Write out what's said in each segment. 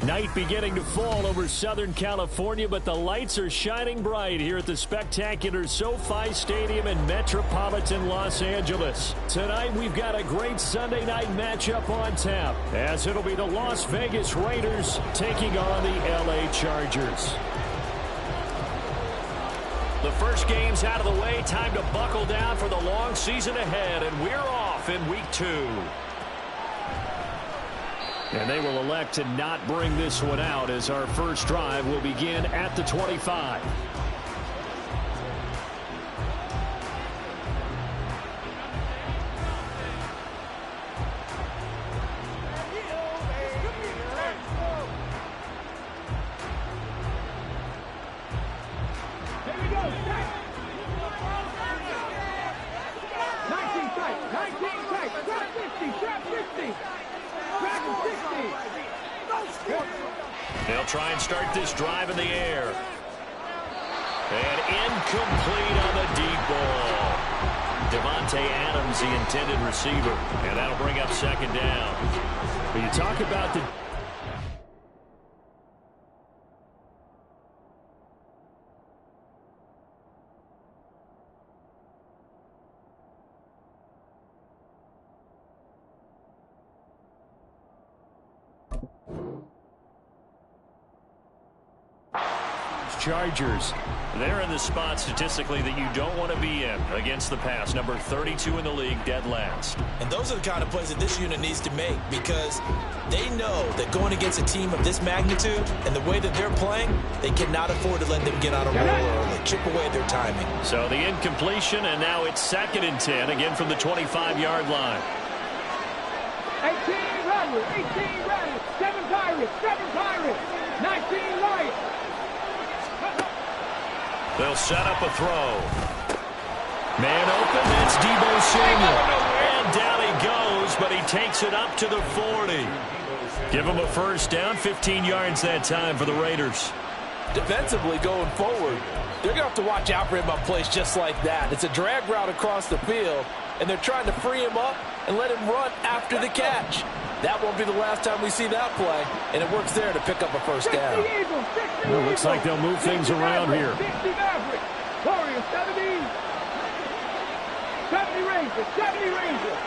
Night beginning to fall over Southern California, but the lights are shining bright here at the spectacular SoFi Stadium in metropolitan Los Angeles. Tonight, we've got a great Sunday night matchup on tap, as it'll be the Las Vegas Raiders taking on the LA Chargers. The first game's out of the way. Time to buckle down for the long season ahead, and we're off in week 2. And they will elect to not bring this one out, as our first drive will begin at the 25. They'll try and start this drive in the air. And incomplete on the deep ball. Devontae Adams, the intended receiver. And that'll bring up second down. When you talk about the... Chargers, they're in the spot statistically that you don't want to be in against the pass. Number 32 in the league, dead last. And those are the kind of plays that this unit needs to make, because they know that going against a team of this magnitude and the way that they're playing, they cannot afford to let them get on a roll early, chip away at their timing. So the incompletion, and now it's 2nd and 10, again from the 25-yard line. 18 Rattlers, 18 Rattlers, 7 Pirates, 19 Lions. They'll set up a throw. Man open, that's Deebo Samuel. And down he goes, but he takes it up to the 40. Give him a first down, 15 yards that time for the Raiders. Defensively going forward, they're going to have to watch out for him on plays just like that. It's a drag route across the field, and they're trying to free him up and let him run after the catch. That won't be the last time we see that play, and it works there to pick up a first down. It looks like they'll move things around here. 60 Mavericks, Warriors 70, 70 Rangers, 70 Rangers.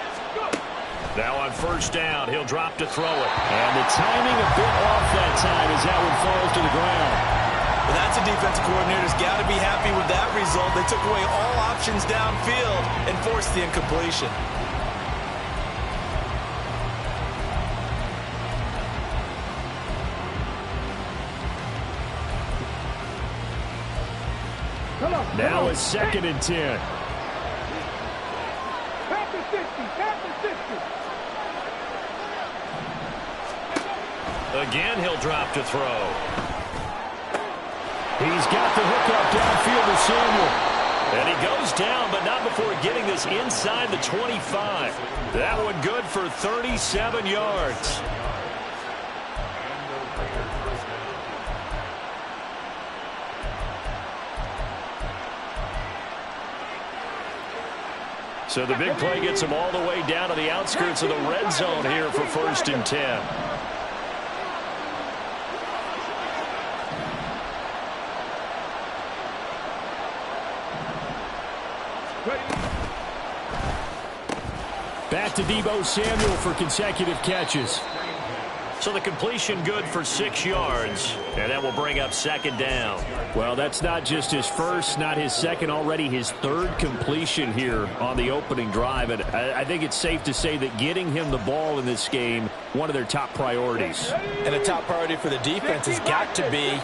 Now on first down, he'll drop to throw it. And the timing a bit off that time as that one falls to the ground. Well, that's a defensive coordinator's got to be happy with that result. They took away all options downfield and forced the incompletion. Now it's 2nd and 10. Panther 50, Panther 50. Again, he'll drop to throw. He's got the hook up downfield to Samuel. And he goes down, but not before getting this inside the 25. That one good for 37 yards. So the big play gets him all the way down to the outskirts of the red zone here for 1st and 10. Back to Deebo Samuel for consecutive catches. So the completion good for 6 yards, and that will bring up 2nd down. Well, that's not just his first, not his second, already his 3rd completion here on the opening drive. And I think it's safe to say that getting him the ball in this game, one of their top priorities. And a top priority for the defense has got to be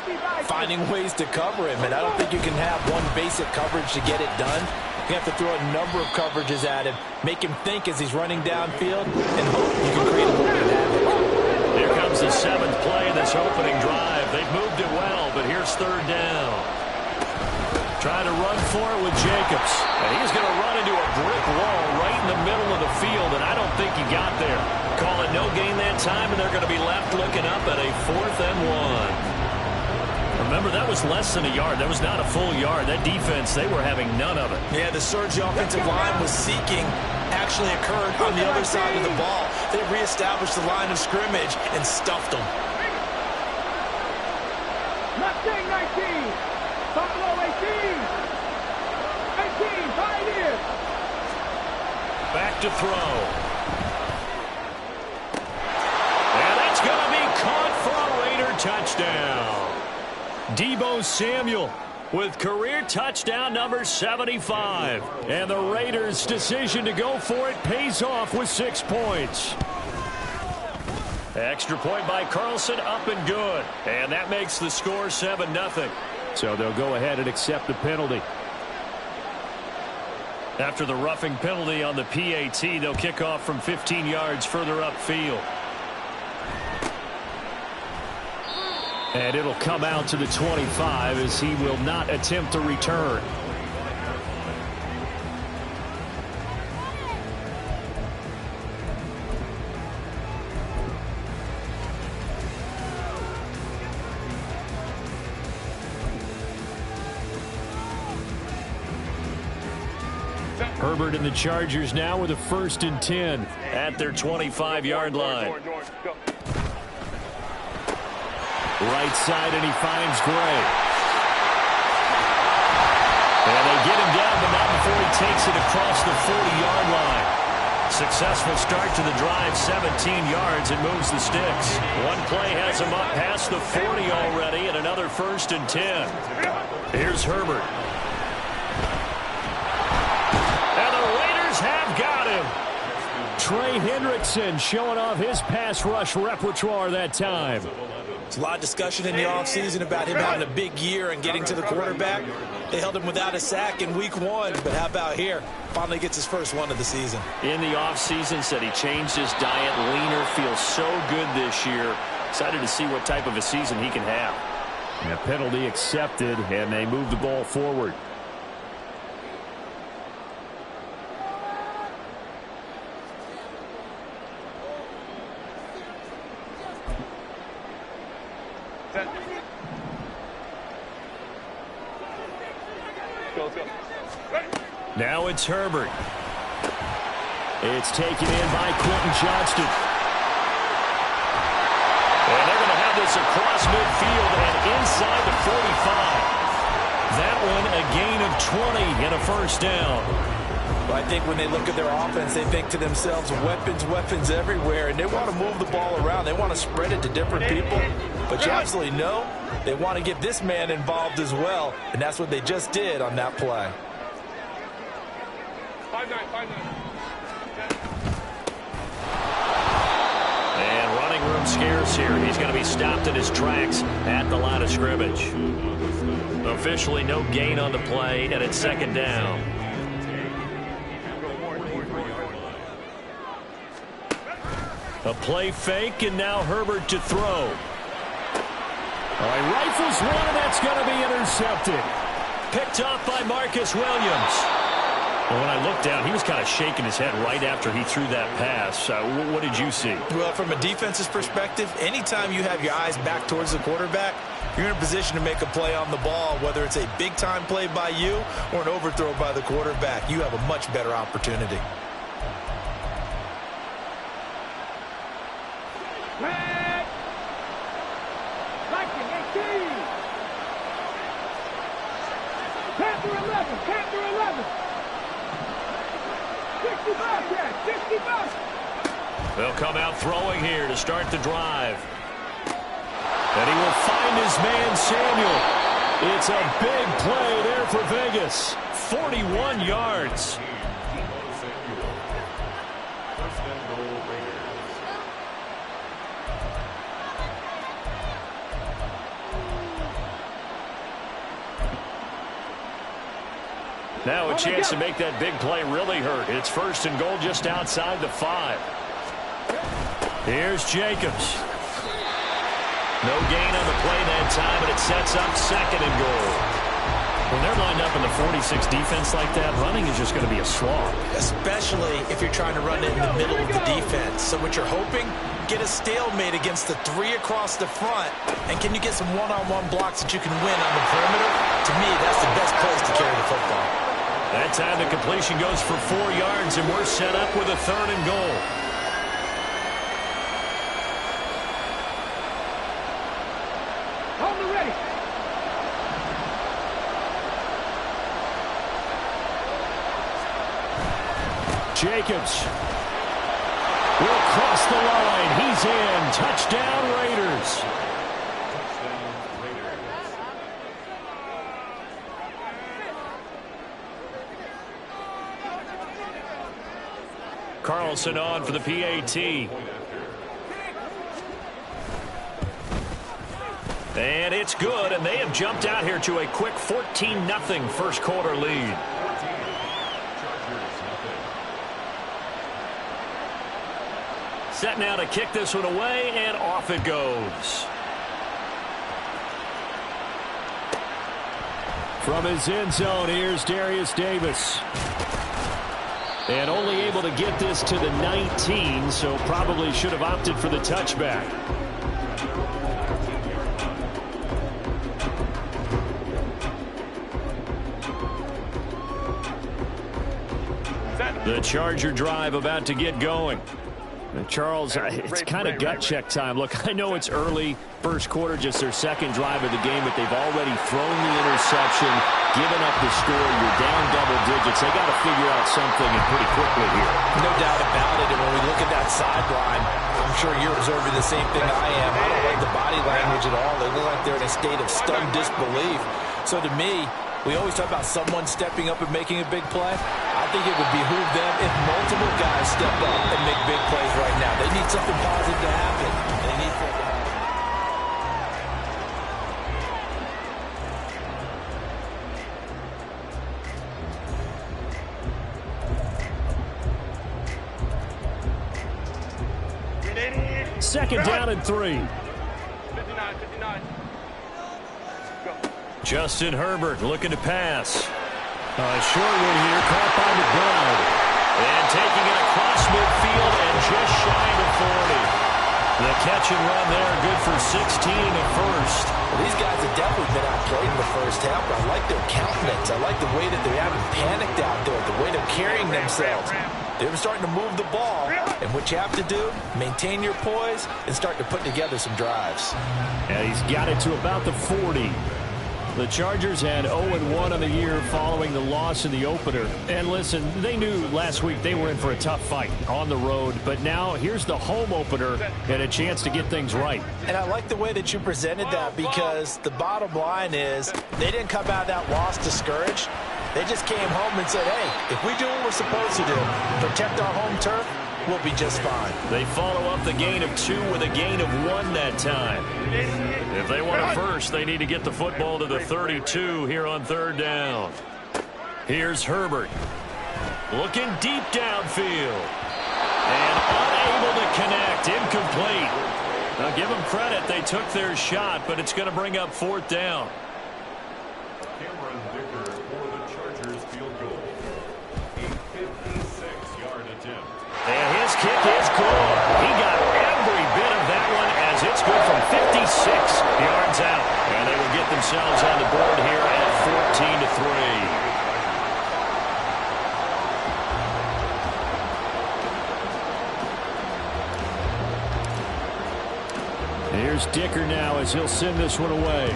finding ways to cover him. And I don't think you can have one basic coverage to get it done. You have to throw a number of coverages at him, make him think as he's running downfield, and hope you can create a little bit of havoc. Here comes the 7th play of this opening drive. They've moved it well, but here's 3rd down. Trying to run for it with Jacobs. And he's going to run into a brick wall right in the middle of the field, and I don't think he got there. Call it no gain that time, and they're going to be left looking up at a 4th and 1. Remember, that was less than a yard. That was not a full yard. That defense, they were having none of it. Yeah, the surge offensive line was seeking actually occurred on the other side of the ball. They reestablished the line of scrimmage and stuffed them. Mustang 19. Buffalo 18. 18, Pioneers. Back to throw. And that's going to be caught for a Raider touchdown. Deebo Samuel with career touchdown number 75. And the Raiders' decision to go for it pays off with 6 points. Extra point by Carlson, up and good. And that makes the score 7-0. So they'll go ahead and accept the penalty. After the roughing penalty on the PAT, they'll kick off from 15 yards further upfield. And it'll come out to the 25 as he will not attempt to return. Herbert and the Chargers now with a 1st and 10 at their 25-yard line. Right side, and he finds Gray. And they get him down, but not before he takes it across the 40-yard line. Successful start to the drive, 17 yards, and moves the sticks. One play has him up past the 40 already, and another 1st and 10. Here's Herbert. And the Raiders have got him. Trey Hendrickson showing off his pass rush repertoire that time. There's a lot of discussion in the offseason about him having a big year and getting to the quarterback. They held him without a sack in week 1, but how about here? Finally gets his first one of the season. In the offseason, said he changed his diet, leaner, feels so good this year. Excited to see what type of a season he can have. And a penalty accepted, and they move the ball forward. Now it's Herbert. It's taken in by Quentin Johnston. And they're going to have this across midfield and inside the 45. That one a gain of 20 and a 1st down. Well, I think when they look at their offense, they think to themselves, weapons, weapons everywhere, and they want to move the ball around. They want to spread it to different people. But you absolutely know they want to get this man involved as well, and that's what they just did on that play. 5-9. And running room scarce here. He's going to be stopped in his tracks at the line of scrimmage. Officially no gain on the play, and it's 2nd down. A play fake, and now Herbert to throw. All right, rifles one, and that's going to be intercepted. Picked off by Marcus Williams. Well, when I looked down, he was kind of shaking his head right after he threw that pass. What did you see? Well, from a defense's perspective, anytime you have your eyes back towards the quarterback, you're in a position to make a play on the ball, whether it's a big-time play by you or an overthrow by the quarterback. You have a much better opportunity. Red. Viking 18. Panther 11. Panther 11. 60 Bobcat. 60 Bobcat. They'll come out throwing here to start the drive. And he will find his man Samuel. It's a big play there for Vegas. 41 yards. Now a chance to make that big play really hurt. It's 1st and goal just outside the 5. Here's Jacobs. No gain on the play that time, and it sets up 2nd and goal. When they're lined up in the 46 defense like that, running is just going to be a slog. Especially if you're trying to run it in the middle of the defense. So what you're hoping, get a stalemate against the 3 across the front, and can you get some one-on-one blocks that you can win on the perimeter? To me, that's the best place to carry the football. That time the completion goes for 4 yards, and we're set up with a 3rd and goal. On the ready. Jacobs will cross the line. He's in. Touchdown, Raiders. Carlson on for the PAT. And it's good, and they have jumped out here to a quick 14-0 first quarter lead. Set now to kick this one away, and off it goes. From his end zone, here's Darius Davis. And only able to get this to the 19, so probably should have opted for the touchback. The Charger drive about to get going. Charles, it's kind of gut check time. Look, I know it's early, first quarter, just their second drive of the game, but they've already thrown the interception, given up the score. You're down double digits. They got to figure out something, and pretty quickly here. No doubt about it. And when we look at that sideline, I'm sure you're observing the same thing I am. I don't like the body language at all. They look like they're in a state of stunned disbelief. So to me, we always talk about someone stepping up and making a big play. I think it would behoove them if multiple guys step up and make big plays right now. They need something positive to happen. They need something. Second down and 3. 59. Justin Herbert looking to pass. Short one here, caught by McBride. And taking it across midfield and just shy of 40. The catch and run there, good for 16 in the first. Well, these guys have definitely been outplayed in the first half, but I like their countenance. I like the way that they haven't panicked out there, the way they're carrying themselves. They're starting to move the ball, and what you have to do, maintain your poise and start to put together some drives. And he's got it to about the 40. The Chargers had 0-1 on the year following the loss in the opener. And listen, they knew last week they were in for a tough fight on the road. But now here's the home opener and a chance to get things right. And I like the way that you presented that, because the bottom line is they didn't come out of that loss discouraged. They just came home and said, hey, if we do what we're supposed to do, protect our home turf, we'll be just fine. They follow up the gain of 2 with a gain of 1 that time. If they want it first, they need to get the football to the 32 here on third down. Here's Herbert. Looking deep downfield. And unable to connect. Incomplete. Now give them credit. They took their shot, but it's going to bring up fourth down. And his kick is good. He got every bit of that one as it's good from 56 yards out. And they will get themselves on the board here at 14-3. Here's Dicker now as he'll send this one away.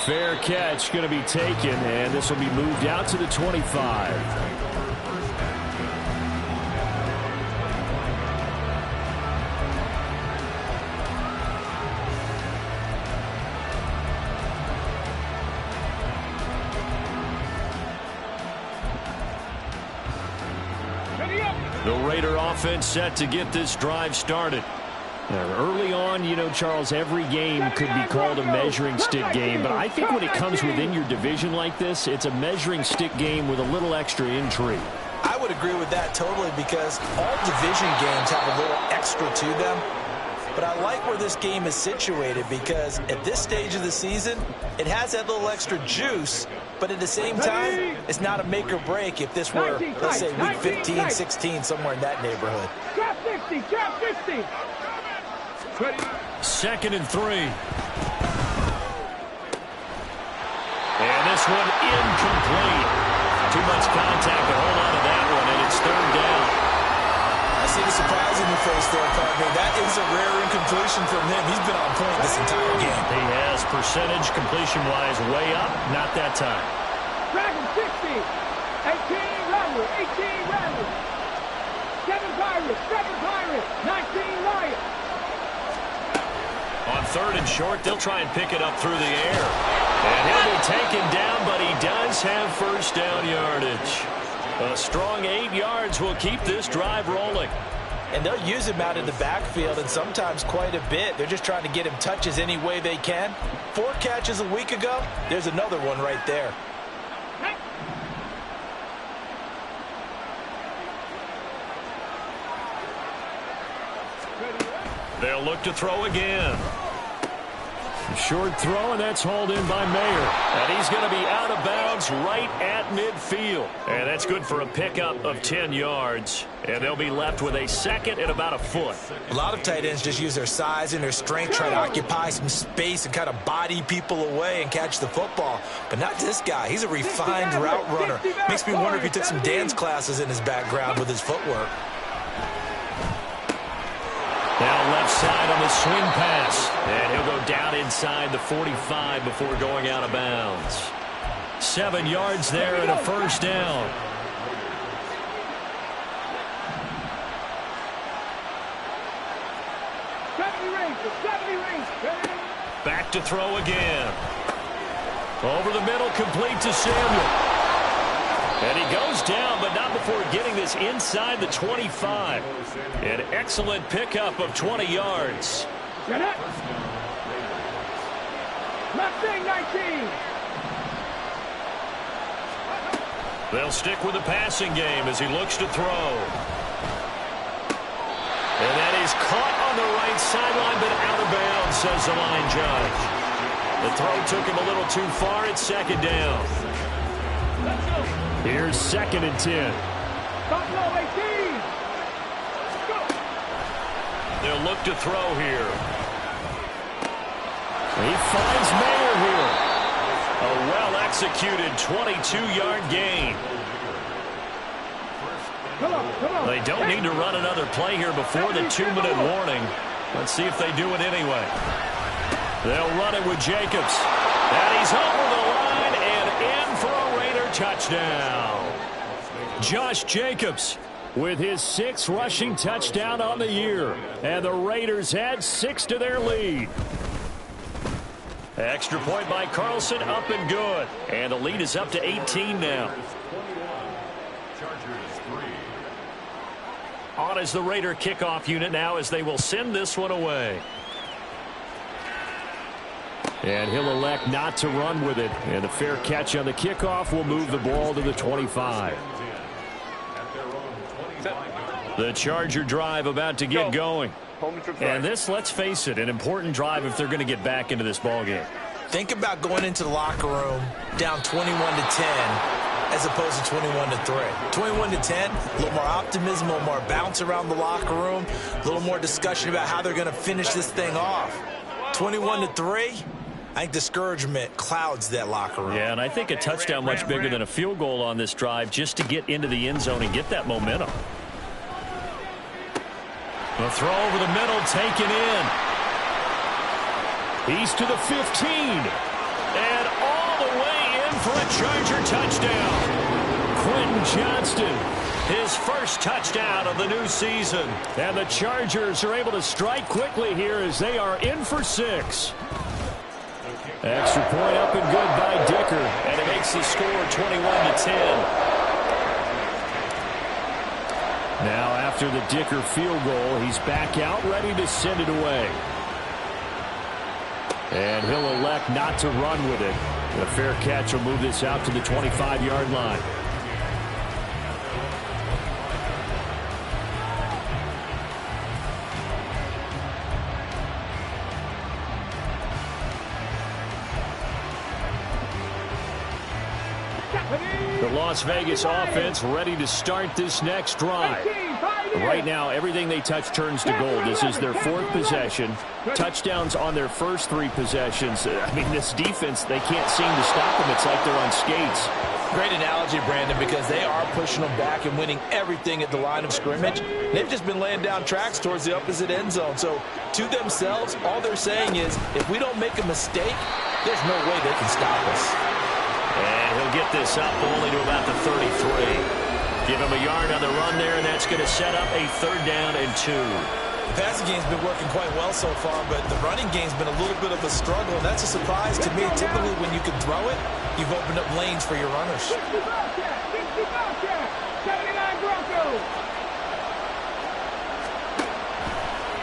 Fair catch going to be taken, and this will be moved out to the 25. The Raider offense set to get this drive started. Early on, you know, Charles, every game could be called a measuring stick game, but I think when it comes within your division like this, it's a measuring stick game with a little extra intrigue. I would agree with that totally, because all division games have a little extra to them. But I like where this game is situated, because at this stage of the season, it has that little extra juice, but at the same time, it's not a make or break if this were, let's say, week 15, 16, somewhere in that neighborhood. Drop 50, drop 50. Second and 3. And this one incomplete. Too much contact to hold on to that one, and it's third down. I see the surprise in your face there, partner. That is a rare incompletion from him. He's been on point this entire game. He has percentage completion-wise way up. Not that time. Dragon 60. Rattler, 18 Rattler. 7 Pirates, 19 Riot. On 3rd and short, they'll try and pick it up through the air. And he'll be taken down, but he does have first down yardage. A strong 8 yards will keep this drive rolling. And they'll use him out in the backfield, and sometimes quite a bit. They're just trying to get him touches any way they can. 4 catches a week ago. There's another one right there. They'll look to throw again. Short throw, and that's hauled in by Mayer. And he's going to be out of bounds right at midfield. And that's good for a pickup of 10 yards. And they'll be left with a 2nd and about a foot. A lot of tight ends just use their size and their strength, try to occupy some space and kind of body people away and catch the football. But not this guy. He's a refined route runner. Makes me wonder if he took some dance classes in his background with his footwork. Now left side on the swing pass. And he'll go down inside the 45 before going out of bounds. 7 yards there and a first down. Back to throw again. Over the middle, complete to Samuel. And he goes down, but not before getting this inside the 25. An excellent pickup of 20 yards. Mustang 19. They'll stick with the passing game as he looks to throw. And that is caught on the right sideline, but out of bounds, says the line judge. The throw took him a little too far. It's 2nd down. Here's 2nd and 10. Buffalo 18. Go. They'll look to throw here. He finds Mayer here. A well-executed 22-yard gain. Come on. They don't need to run another play here before the 2-minute warning. Let's see if they do it anyway. They'll run it with Jacobs. And he's over the line and in for a Raider touchdown. Josh Jacobs with his 6th rushing touchdown on the year. And the Raiders add 6 to their lead. Extra point by Carlson, up and good. And the lead is up to 18 now. On is the Raider kickoff unit now as they will send this one away. And he'll elect not to run with it. And a fair catch on the kickoff will move the ball to the 25. The Charger drive about to get going. And this, let's face it, an important drive if they're going to get back into this ballgame. Think about going into the locker room down 21-10 as opposed to 21-3. 21-10, a little more optimism, a little more bounce around the locker room, a little more discussion about how they're going to finish this thing off. 21-3, I think discouragement clouds that locker room. Yeah, and I think a touchdown much bigger than a field goal on this drive just to get into the end zone and get that momentum. The throw over the middle, taken in. He's to the 15. And all the way in for a Charger touchdown. Quentin Johnston, his first touchdown of the new season. And the Chargers are able to strike quickly here as they are in for 6. Extra point up and good by Dicker. And it makes the score 21-10. Now, after the Dicker field goal, he's back out, ready to send it away. And he'll elect not to run with it. A fair catch will move this out to the 25-yard line. The Las Vegas offense ready to start this next drive. Right now, everything they touch turns to gold. This is their 4th possession. Touchdowns on their first 3 possessions. I mean, this defense, they can't seem to stop them. It's like they're on skates. Great analogy, Brandon, because they are pushing them back and winning everything at the line of scrimmage. They've just been laying down tracks towards the opposite end zone. So, to themselves, all they're saying is, if we don't make a mistake, there's no way they can stop us. And he'll get this up only to about the 33. Give him a yard on the run there, and that's going to set up a 3rd down and 2. The passing game's been working quite well so far, but the running game's been a little bit of a struggle, and that's a surprise to me. Typically, when you can throw it, you've opened up lanes for your runners. 60 Bobcat, 79 Broncos.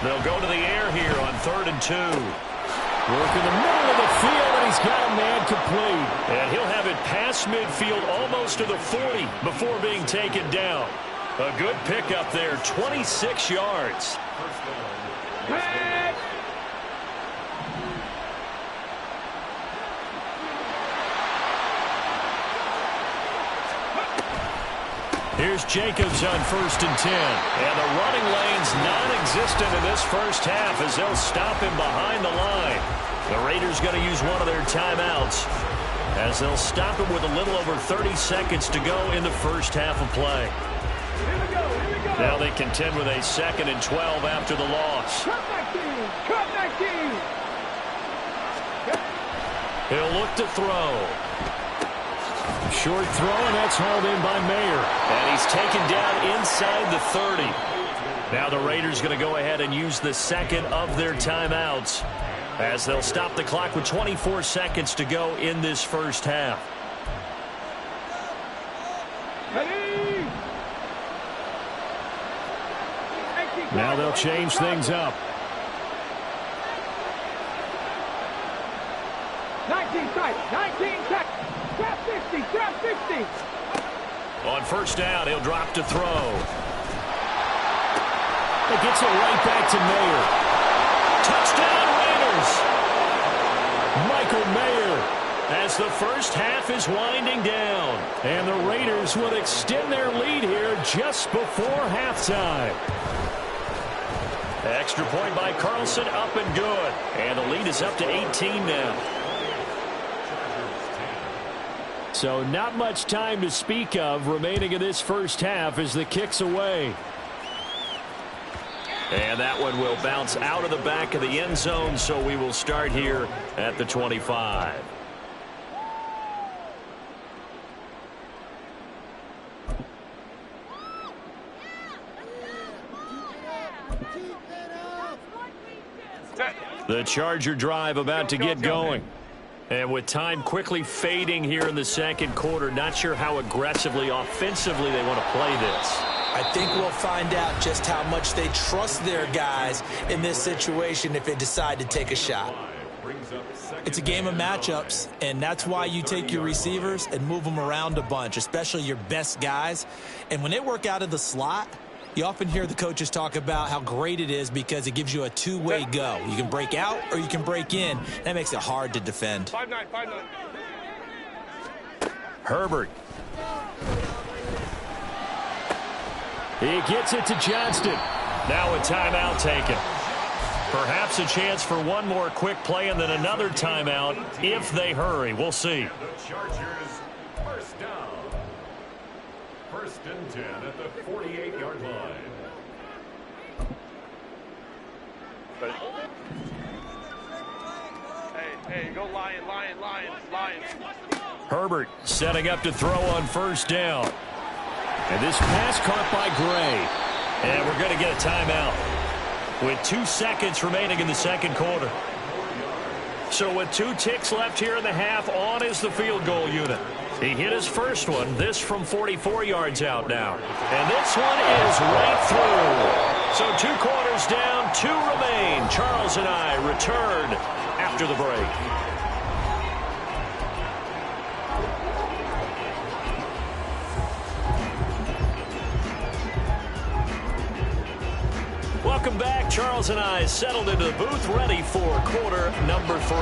They'll go to the air here on 3rd and 2. Work in the middle of the field, and he's got a man complete. And he'll have it past midfield almost to the 40 before being taken down. A good pickup there, 26 yards. Pass. Here's Jacobs on 1st and 10. And the running lane's non-existent in this first half as they'll stop him behind the line. The Raiders going to use one of their timeouts as they'll stop him with a little over 30 seconds to go in the first half of play. Here we go. Now they contend with a 2nd and 12 after the loss. Cut that team. He'll look to throw. Short throw, and that's hauled in by Mayer. And he's taken down inside the 30. Now the Raiders going to go ahead and use the 2nd of their timeouts as they'll stop the clock with 24 seconds to go in this first half. Ready. Now they'll change things up. 19 tight. Trap 50. On 1st down, he'll drop to throw. It gets it right back to Mayer. Touchdown, Raiders! Michael Mayer. As the first half is winding down. And the Raiders will extend their lead here just before halftime. Extra point by Carlson, up and good. And the lead is up to 18 now. So not much time to speak of remaining in this first half as the kick's away. And that one will bounce out of the back of the end zone, so we will start here at the 25. The Charger drive about to get going. And with time quickly fading here in the second quarter, not sure how aggressively, offensively they want to play this. I think we'll find out just how much they trust their guys in this situation if they decide to take a shot. It's a game of matchups, and that's why you take your receivers and move them around a bunch, especially your best guys. And when they work out of the slot, you often hear the coaches talk about how great it is because it gives you a two-way go. You can break out or you can break in. That makes it hard to defend. 5-9. Herbert. He gets it to Johnston. Now a timeout taken. Perhaps a chance for one more quick play and then another timeout if they hurry. We'll see. The Chargers, first down. 1st and 10 at the 48-yard line. Hey, go Lions. Herbert setting up to throw on 1st down. And this pass caught by Gray. And we're going to get a timeout with 2 seconds remaining in the second quarter. So with 2 ticks left here in the half, on is the field goal unit. He hit his first one, this from 44 yards out now. And this one is right through. So 2 quarters down, 2 remain. Charles and I return after the break. Welcome back. Charles and I settled into the booth, ready for quarter number 3.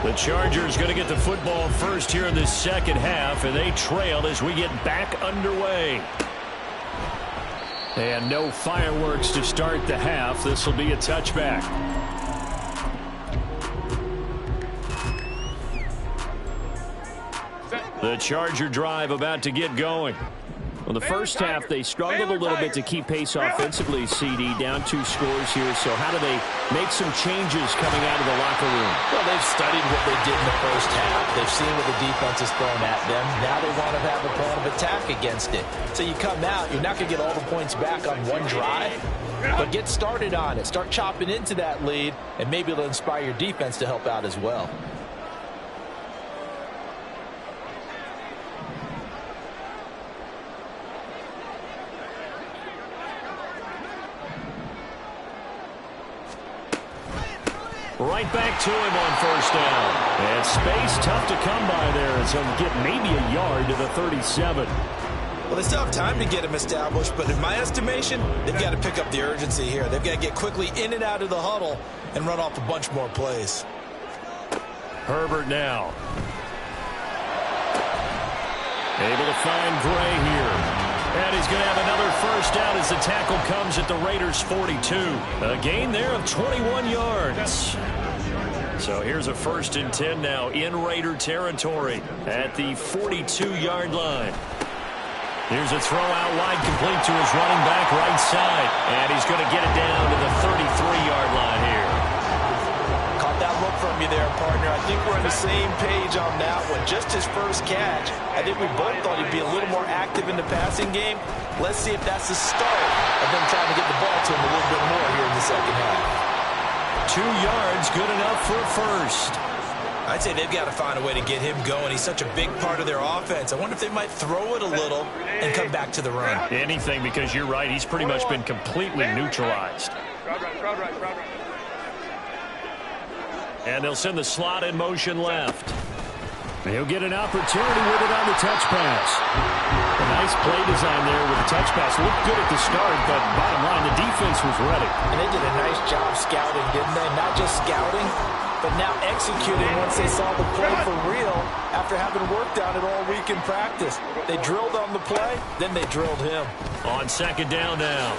The Chargers going to get the football first here in this second half, and they trail as we get back underway. And no fireworks to start the half. This will be a touchback. The Charger drive about to get going. Well, the first half, they struggled a little bit to keep pace offensively, CD, down 2 scores here. So how do they make some changes coming out of the locker room? Well, they've studied what they did in the first half. They've seen what the defense has thrown at them. Now they want to have a plan of attack against it. So you come out, you're not going to get all the points back on one drive, but get started on it. Start chopping into that lead, and maybe it'll inspire your defense to help out as well. Right back to him on first down. And space tough to come by there as he'll get maybe a yard to the 37. Well, they still have time to get him established, but in my estimation, they've got to pick up the urgency here. They've got to get quickly in and out of the huddle and run off a bunch more plays. Herbert now. Able to find Gray here. And he's going to have another first down as the tackle comes at the Raiders' 42. A gain there of 21 yards. So here's a 1st and 10 now in Raider territory at the 42-yard line. Here's a throw out wide, complete to his running back right side. And he's going to get it down to the 33-yard line here. Caught that look from you there, partner. I think we're on the same page on that one. Just his first catch. I think we both thought he'd be a little more active in the passing game. Let's see if that's the start of them trying to get the ball to him a little bit more here in the second half. 2 yards, good enough for a first. I'd say they've got to find a way to get him going. He's such a big part of their offense. I wonder if they might throw it a little and come back to the run. Anything, because you're right. He's pretty much been completely neutralized. And they'll send the slot in motion left. He'll get an opportunity with it on the touch pass. A nice play design there with the touch pass. Looked good at the start, but bottom line, the defense was ready. And they did a nice job scouting, didn't they? Not just scouting, but now executing once they saw the play for real after having worked on it all week in practice. They drilled on the play, then they drilled him. On second down now,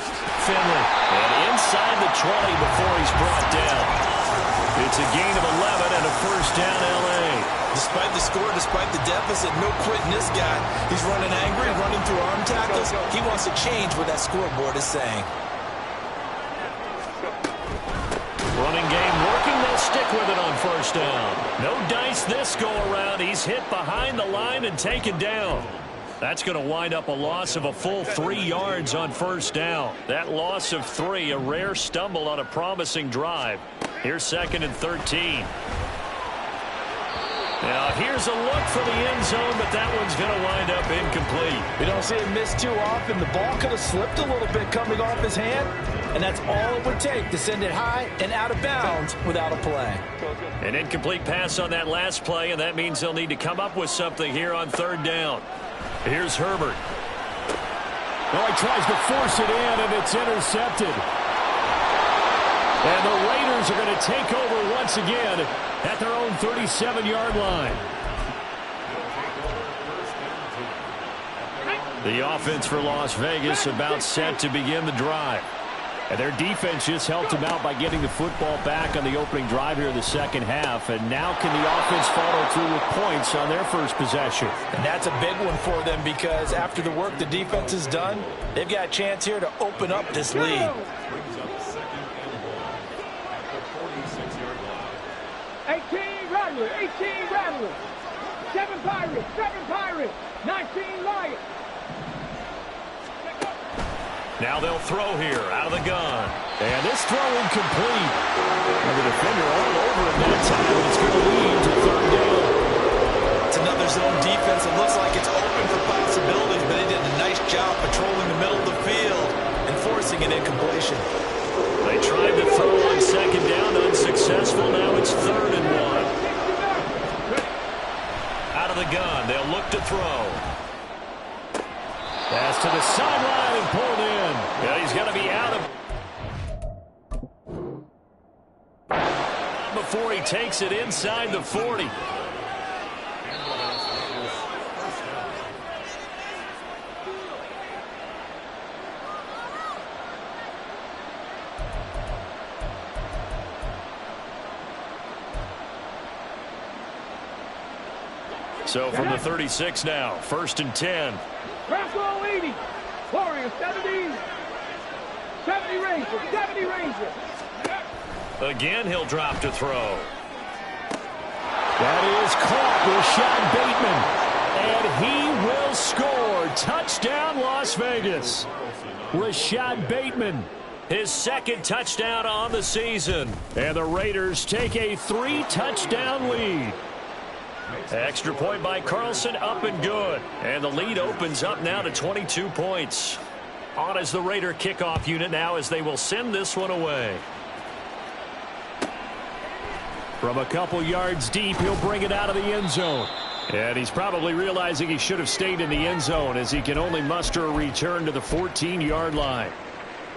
Finley. And inside the 20 before he's brought down. It's a gain of 11 and a first down L.A. Despite the score, despite the deficit, no quitting this guy. He's running angry, running through arm tackles. He wants to change what that scoreboard is saying. Running game working. They'll stick with it on first down. No dice this go around. He's hit behind the line and taken down. That's going to wind up a loss of a full 3 yards on first down. That loss of 3, a rare stumble on a promising drive. Here's 2nd and 13. Now here's a look for the end zone, but that one's going to wind up incomplete. We don't see him miss too often. The ball could have slipped a little bit coming off his hand, and that's all it would take to send it high and out of bounds without a play. An incomplete pass on that last play, and that means they'll need to come up with something here on 3rd down. Here's Herbert. Well, he tries to force it in, and it's intercepted. And the Raiders are going to take over once again at their own 37-yard line. The offense for Las Vegas about set to begin the drive. And their defense just helped them out by getting the football back on the opening drive here in the second half. And now can the offense follow through with points on their first possession? And that's a big one for them because after the work the defense has done, they've got a chance here to open up this lead. 18 Rattlers, 18 Rattlers, 7 Pirates, 19 Lions. Now they'll throw here out of the gun. And this throw incomplete. And the defender all over him that time. It's going to lead to 3rd down. It's another zone defense. It looks like it's open for possibilities, but they did a nice job patrolling the middle of the field and forcing an incompletion. They tried to throw on 2nd down, unsuccessful. Now it's 3rd and 1. Out of the gun, they'll look to throw. Pass to the sideline and pulled in. Yeah, he's going to be out of before he takes it inside the 40. So from the 36 now, 1st and 10. Bronco 80. Warrior 70. 70 Ranger. 70 Ranger. Again, he'll drop to throw. That is caught. Rashad Bateman. And he will score. Touchdown, Las Vegas. Rashad Bateman. His second touchdown on the season. And the Raiders take a 3-touchdown lead. Extra point by Carlson, up and good. And the lead opens up now to 22 points. On as the Raider kickoff unit now as they will send this one away. From a couple yards deep, he'll bring it out of the end zone. And he's probably realizing he should have stayed in the end zone as he can only muster a return to the 14-yard line.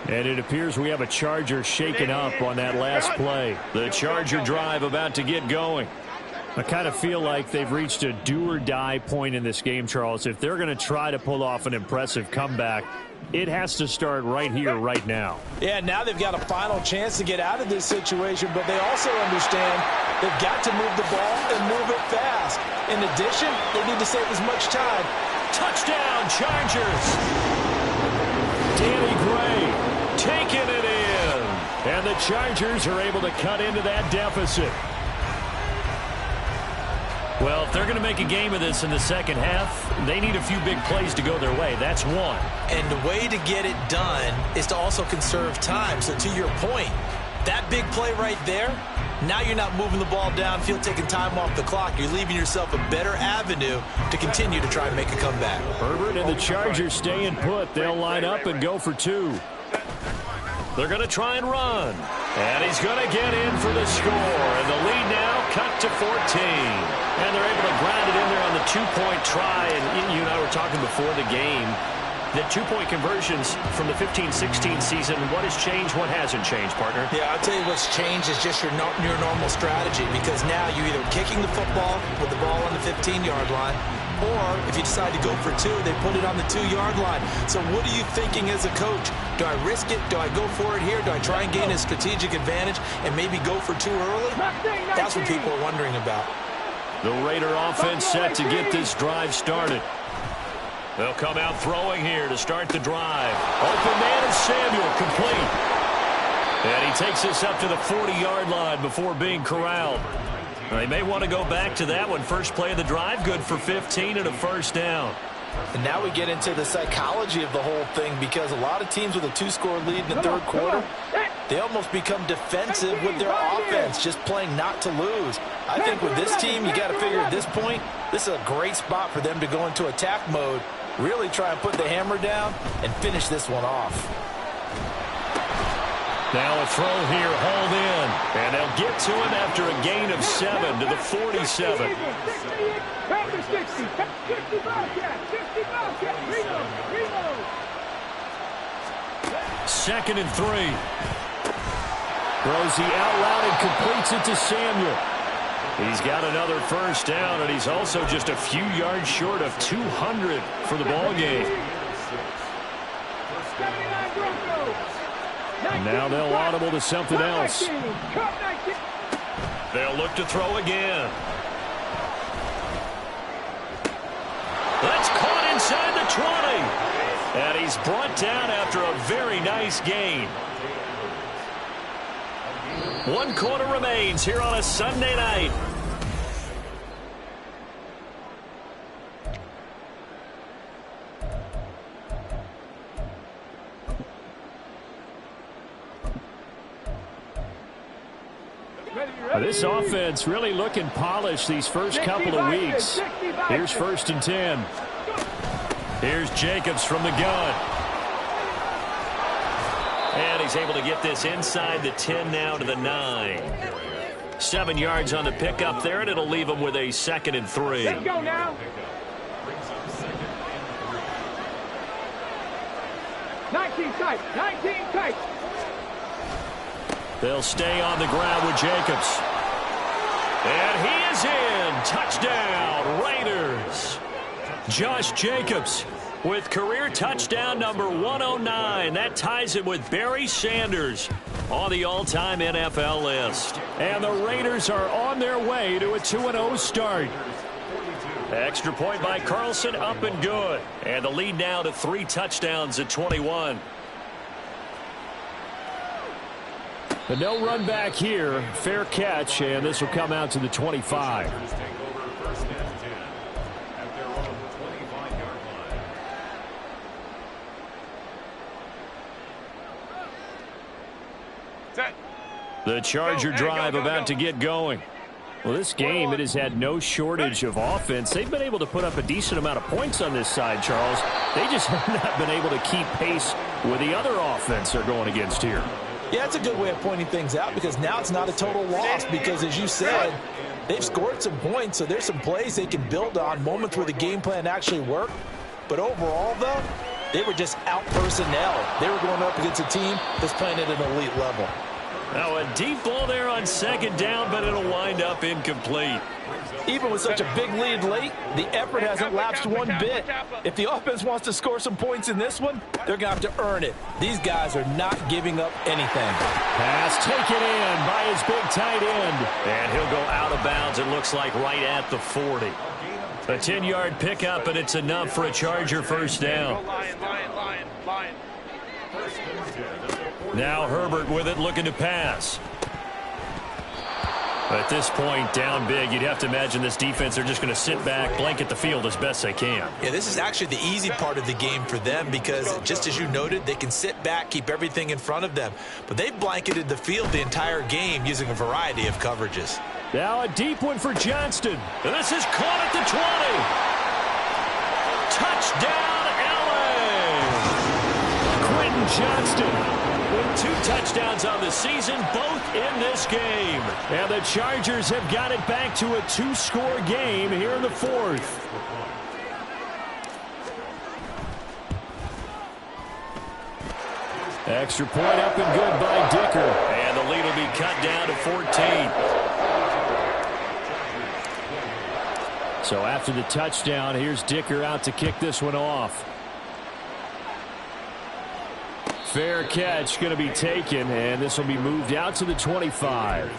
And it appears we have a Charger shaken up on that last play. The Charger drive about to get going. I kind of feel like they've reached a do-or-die point in this game, Charles. If they're going to try to pull off an impressive comeback, it has to start right here, right now. Yeah, now they've got a final chance to get out of this situation, but they also understand they've got to move the ball and move it fast. In addition, they need to save as much time. Touchdown, Chargers! Danny Gray taking it in. And the Chargers are able to cut into that deficit. Well, if they're going to make a game of this in the second half, they need a few big plays to go their way. That's one. And the way to get it done is to also conserve time. So to your point, that big play right there, now you're not moving the ball downfield, taking time off the clock. You're leaving yourself a better avenue to continue to try and make a comeback. Herbert and the Chargers staying put. They'll line up and go for two. They're going to try and run. And he's going to get in for the score. And the lead now cut to 14. And they're able to ground it in there on the two-point try. And you and I were talking before the game. The two-point conversions from the 15-16 season, what has changed, what hasn't changed, partner? Yeah, I'll tell you what's changed is just your normal strategy, because now you're either kicking the football with the ball on the 15-yard line, or if you decide to go for two, they put it on the 2-yard line. So what are you thinking as a coach? Do I risk it? Do I go for it here? Do I try and gain a strategic advantage and maybe go for two early? That's what people are wondering about. The Raider offense set to get this drive started. They'll come out throwing here to start the drive. Open man is Samuel, complete. And he takes this up to the 40-yard line before being corralled. They may want to go back to that one. First play of the drive, good for 15 and a first down. And now we get into the psychology of the whole thing, because a lot of teams with a 2-score lead in the third quarter, they almost become defensive with their offense, just playing not to lose. I think with this team, you got to figure at this point, this is a great spot for them to go into attack mode, really try and put the hammer down and finish this one off. Now a throw here, hauled in. And they'll get to him after a gain of 7 to the 47. 60, 2nd and 3. Throws the out route and completes it to Samuel. He's got another first down, and he's also just a few yards short of 200 for the ball game. And now they'll audible to something else. They'll look to throw again. That's caught inside the 20. And he's brought down after a very nice gain. 1 quarter remains here on a Sunday night. This offense really looking polished these first couple of weeks. Here's 1st and 10. Here's Jacobs from the gun. And he's able to get this inside the 10 now to the 9. 7 yards on the pickup there, and it'll leave him with a 2nd and 3. Let's go now. 19 tight, 19 tight. They'll stay on the ground with Jacobs. And he is in. Touchdown, Raiders. Josh Jacobs with career touchdown number 109. That ties him with Barry Sanders on the all-time NFL list. And the Raiders are on their way to a 2-0 start. Extra point by Carlson, up and good. And the lead now to 3 touchdowns at 21. But no run back here. Fair catch, and this will come out to the 25. The Charger drive about to get going. Well, this game, it has had no shortage of offense. They've been able to put up a decent amount of points on this side, Charles. They just have not been able to keep pace with the other offense they're going against here. Yeah, that's a good way of pointing things out because now it's not a total loss because, as you said, they've scored some points, so there's some plays they can build on, moments where the game plan actually worked. But overall, though, they were just out-personnel. They were going up against a team that's playing at an elite level. Now a deep ball there on second down, but it'll wind up incomplete. Even with such a big lead late, the effort hasn't lapsed one bit. If the offense wants to score some points in this one, they're going to have to earn it. These guys are not giving up anything. Pass taken in by his big tight end. And he'll go out of bounds, it looks like, right at the 40. A 10-yard pickup, and it's enough for a Charger first down. Now Herbert with it, looking to pass. At this point, down big, you'd have to imagine this defense, they're just going to sit back, blanket the field as best they can. Yeah, this is actually the easy part of the game for them because, just as you noted, they can sit back, keep everything in front of them. But they've blanketed the field the entire game using a variety of coverages. Now a deep one for Johnston. And this is caught at the 20. Touchdown, LA! Quentin Johnston with 2 touchdowns on the season, both in this game. And the Chargers have got it back to a 2-score game here in the 4th. Extra point up and good by Dicker. And the lead will be cut down to 14. So after the touchdown, here's Dicker out to kick this one off. Fair catch going to be taken, and this will be moved out to the 25.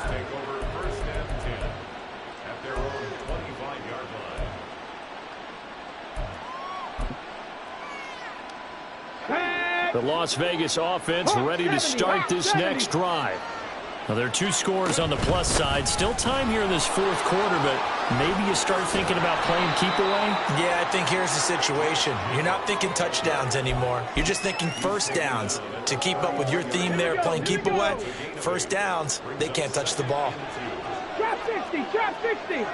The Las Vegas offense ready to start this next drive. Well, there are 2 scores on the plus side. Still time here in this 4th quarter, but maybe you start thinking about playing keep away? Yeah, I think here's the situation. You're not thinking touchdowns anymore. You're just thinking first downs. To keep up with your theme there, playing keep away, first downs, they can't touch the ball. Drop 60, drop 60.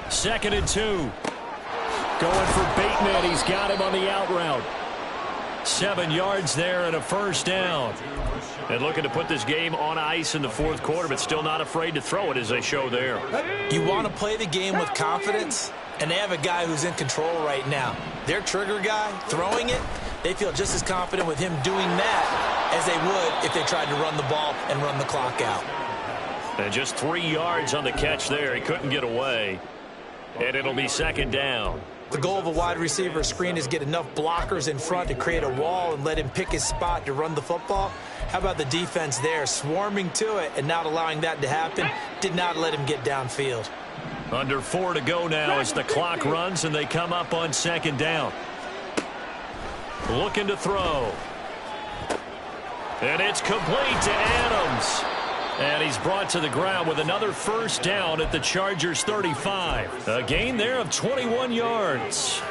2nd and 2. Going for Bateman. He's got him on the out route. 7 yards there and a first down. And looking to put this game on ice in the 4th quarter, but still not afraid to throw it as they show there. You want to play the game with confidence, and they have a guy who's in control right now. Their trigger guy, throwing it, they feel just as confident with him doing that as they would if they tried to run the ball and run the clock out. And just 3 yards on the catch there. He couldn't get away. And it'll be 2nd down. The goal of a wide receiver screen is get enough blockers in front to create a wall and let him pick his spot to run the football. How about the defense there, swarming to it and not allowing that to happen? Did not let him get downfield. Under 4 to go now as the clock runs and they come up on 2nd down. Looking to throw. And it's complete to Adams. And he's brought to the ground with another first down at the Chargers 35. A gain there of 21 yards.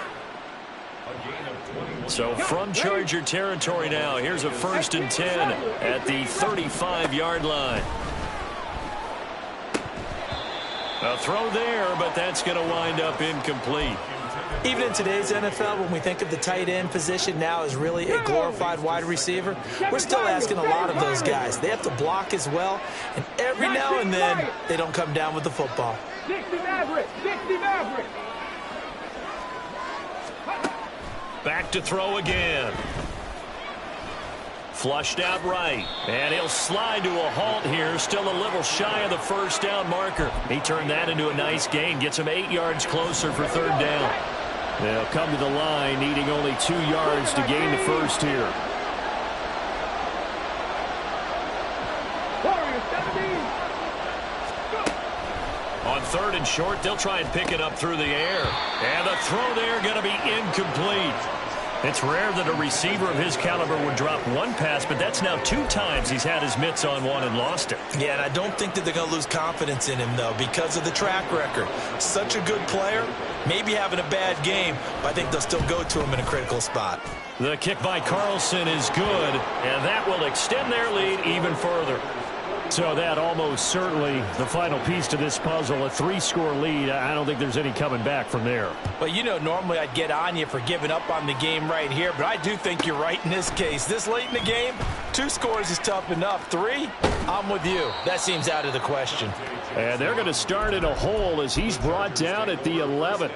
So from Charger territory now, here's a 1st and 10 at the 35-yard line. A throw there, but that's going to wind up incomplete. Even in today's NFL, when we think of the tight end position now as really a glorified wide receiver, we're still asking a lot of those guys. They have to block as well, and every now and then, they don't come down with the football. 60 Maverick, 60 Maverick. Back to throw again. Flushed out right, and he'll slide to a halt here, still a little shy of the first down marker. He turned that into a nice gain, gets him 8 yards closer for 3rd down. They'll come to the line, needing only 2 yards to gain the first here. On 3rd and short, they'll try and pick it up through the air. And the throw there going to be incomplete. It's rare that a receiver of his caliber would drop one pass, but that's now 2 times he's had his mitts on one and lost it. Yeah, and I don't think that they're going to lose confidence in him, though, because of the track record. Such a good player, maybe having a bad game, but I think they'll still go to him in a critical spot. The kick by Carlson is good, and that will extend their lead even further. So that almost certainly the final piece to this puzzle, a 3-score lead. I don't think there's any coming back from there. Well, you know, normally I'd get on you for giving up on the game right here, but I do think you're right in this case. This late in the game, 2 scores is tough enough. 3, I'm with you. That seems out of the question. And they're going to start in a hole as he's brought down at the 11.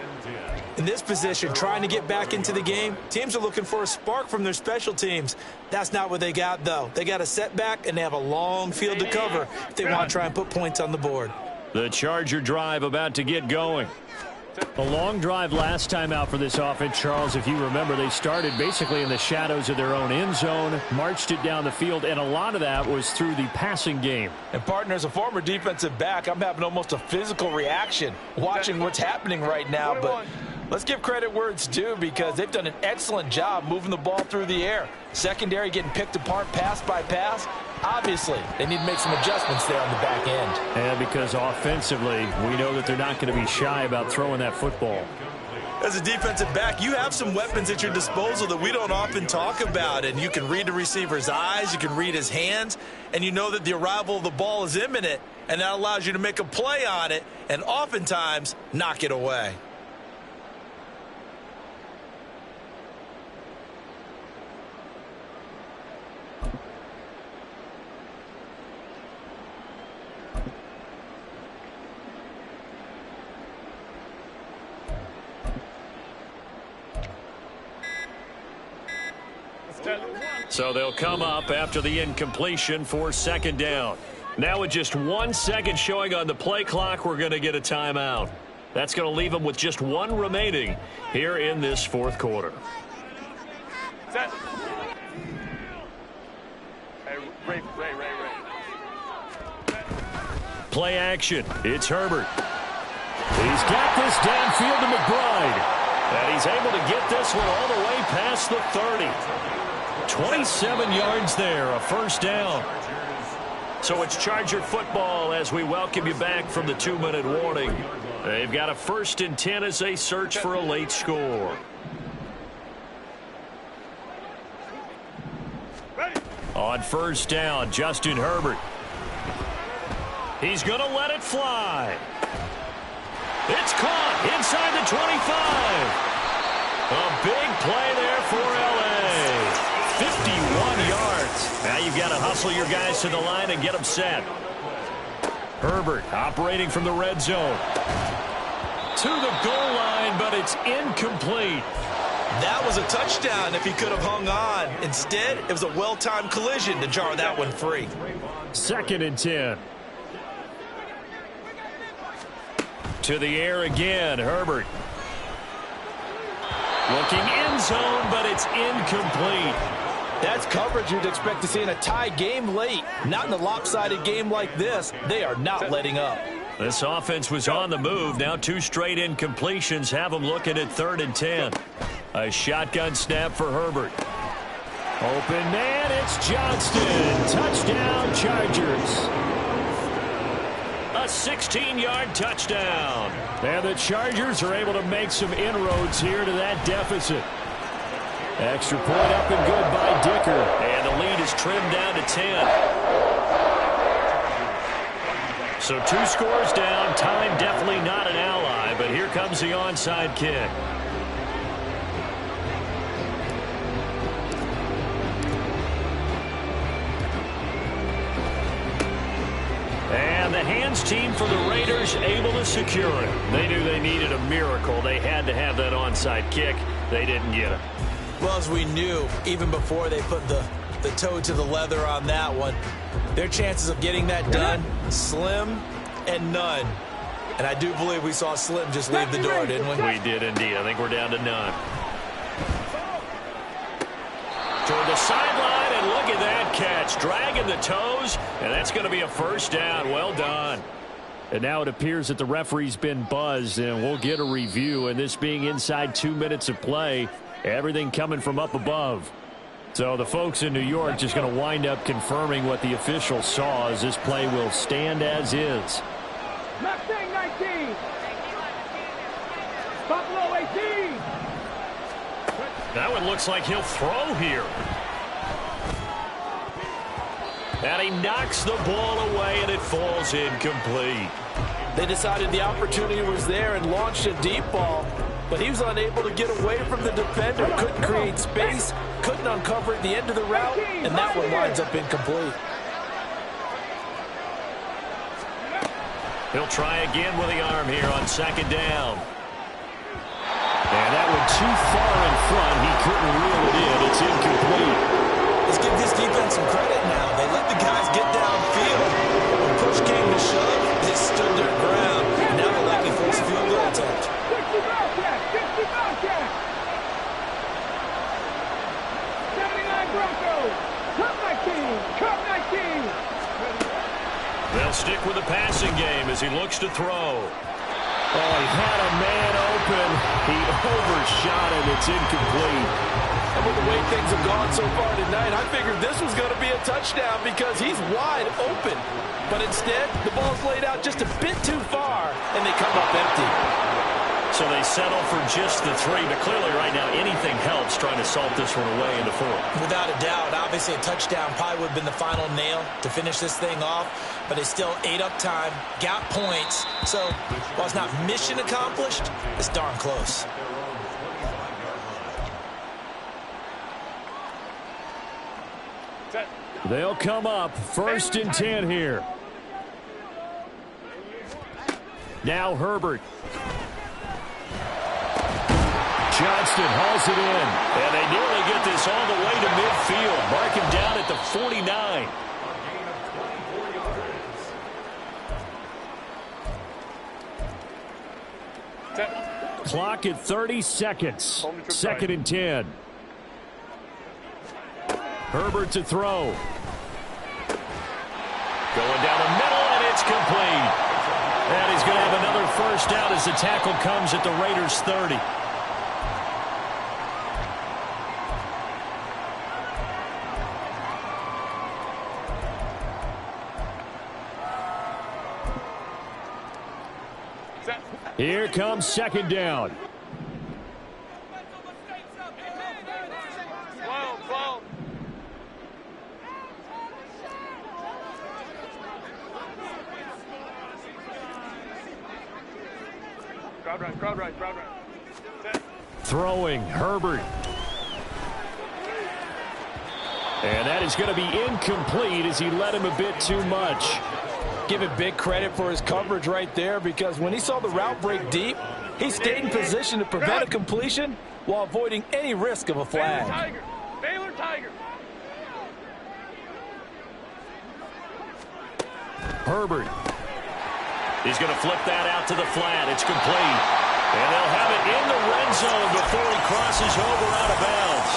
In this position, trying to get back into the game, teams are looking for a spark from their special teams. That's not what they got, though. They got a setback, and they have a long field to cover if they want to try and put points on the board. The Charger drive about to get going. A long drive last time out for this offense, Charles. If you remember, they started basically in the shadows of their own end zone, marched it down the field, and a lot of that was through the passing game. And, partner, as a former defensive back, I'm having almost a physical reaction watching what's happening right now, but let's give credit where it's due because they've done an excellent job moving the ball through the air. Secondary getting picked apart pass by pass. Obviously, they need to make some adjustments there on the back end. And because offensively, we know that they're not going to be shy about throwing that football. As a defensive back, you have some weapons at your disposal that we don't often talk about. And you can read the receiver's eyes, you can read his hands, and you know that the arrival of the ball is imminent, and that allows you to make a play on it and oftentimes knock it away. So they'll come up after the incompletion for 2nd down. Now with just 1 second showing on the play clock, we're going to get a timeout. That's going to leave them with just 1 remaining here in this 4th quarter. Set. Ray. Play action. It's Herbert. He's got this downfield to McBride. And he's able to get this one all the way past the 30. 27 yards there, a 1st down. So it's Charger football as we welcome you back from the 2-minute warning. They've got a 1st and 10 as they search for a late score. On 1st down, Justin Herbert. He's going to let it fly. It's caught inside the 25. A big play there for L.A. 51 yards. Now you've got to hustle your guys to the line and get them set. Herbert operating from the red zone. To the goal line, but it's incomplete. That was a touchdown if he could have hung on. Instead, it was a well-timed collision to jar that one free. 2nd and 10. To the air again, Herbert. Looking end zone, but it's incomplete. That's coverage you'd expect to see in a tie game late. Not in a lopsided game like this. They are not letting up. This offense was on the move. Now 2 straight incompletions have them looking at 3rd and 10. A shotgun snap for Herbert. Open man, it's Johnston. Touchdown, Chargers. A 16-yard touchdown. And the Chargers are able to make some inroads here to that deficit. Extra point up and good by Dicker. And the lead is trimmed down to 10. So 2 scores down. Time definitely not an ally, but here comes the onside kick. And the hands team for the Raiders able to secure it. They knew they needed a miracle. They had to have that onside kick. They didn't get it. Well, as we knew, even before they put the toe to the leather on that one, their chances of getting that done, slim and none. And I do believe we saw Slim just leave the door, didn't we? We did indeed. I think we're down to none. Toward the sideline, and look at that catch. Dragging the toes, and that's going to be a 1st down. Well done. And now it appears that the referee's been buzzed, and we'll get a review. And this being inside 2 minutes of play, everything coming from up above. So the folks in New York just going to wind up confirming what the official saw, as this play will stand as is. Mustang 19. Buffalo 18. That one looks like he'll throw here. And he knocks the ball away, and it falls incomplete. They decided the opportunity was there and launched a deep ball, but he was unable to get away from the defender. Couldn't create space, couldn't uncover at the end of the route, and that one winds up incomplete. He'll try again with the arm here on second down. And that one too far in front. He couldn't reel it in. It's incomplete. Let's give this defense some credit now. They let the guys get downfield. When push came to shove, they stood their ground. Now they'll likely force a field goal attempt. 60 Bobcat. 60 Bobcat. 79 Broncos. Cup 19. Cup 19. They'll stick with the passing game as he looks to throw. Oh, he had a man open. He overshot it. It's incomplete. And with the way things have gone so far tonight, I figured this was going to be a touchdown because he's wide open. But instead, the ball's laid out just a bit too far, and they come up empty. So they settle for just the 3, but clearly right now anything helps trying to salt this one away into 4. Without a doubt, obviously a touchdown probably would have been the final nail to finish this thing off, but it still ate up time, got points. So while it's not mission accomplished, it's darn close. They'll come up 1st and 10 here. Now Herbert. Johnston hauls it in. And they nearly get this all the way to midfield. Mark him down at the 49. Clock at 30 seconds. 2nd and 10. Herbert to throw. Going down the middle, and it's complete. And he's going to have another first down as the tackle comes at the Raiders' 30. Here comes 2nd down. Crowd right. Throwing, Herbert. And that is going to be incomplete as he led him a bit too much. Give him big credit for his coverage right there, because when he saw the route break deep, he stayed in position to prevent a completion while avoiding any risk of a flag. Baylor Tiger. Herbert. He's going to flip that out to the flat. It's complete. And they'll have it in the red zone before he crosses over out of bounds.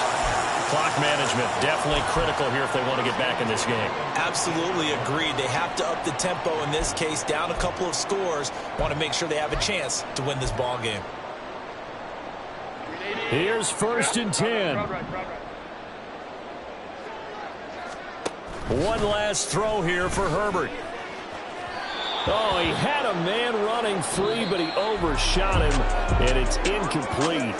Clock management definitely critical here if they want to get back in this game. Absolutely agreed. They have to up the tempo in this case, down a couple of scores. Want to make sure they have a chance to win this ball game. Here's 1st and 10. One last throw here for Herbert. Oh, he had a man running free, but he overshot him, and it's incomplete.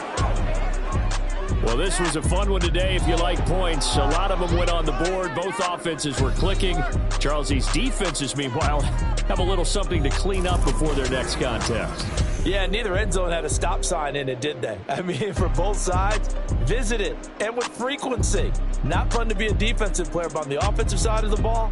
Well, this was a fun one today if you like points. A lot of them went on the board. Both offenses were clicking. Charles, these defenses, meanwhile, have a little something to clean up before their next contest. Yeah, neither end zone had a stop sign in it, did they? I mean, for both sides, visit it, and with frequency. Not fun to be a defensive player, but on the offensive side of the ball,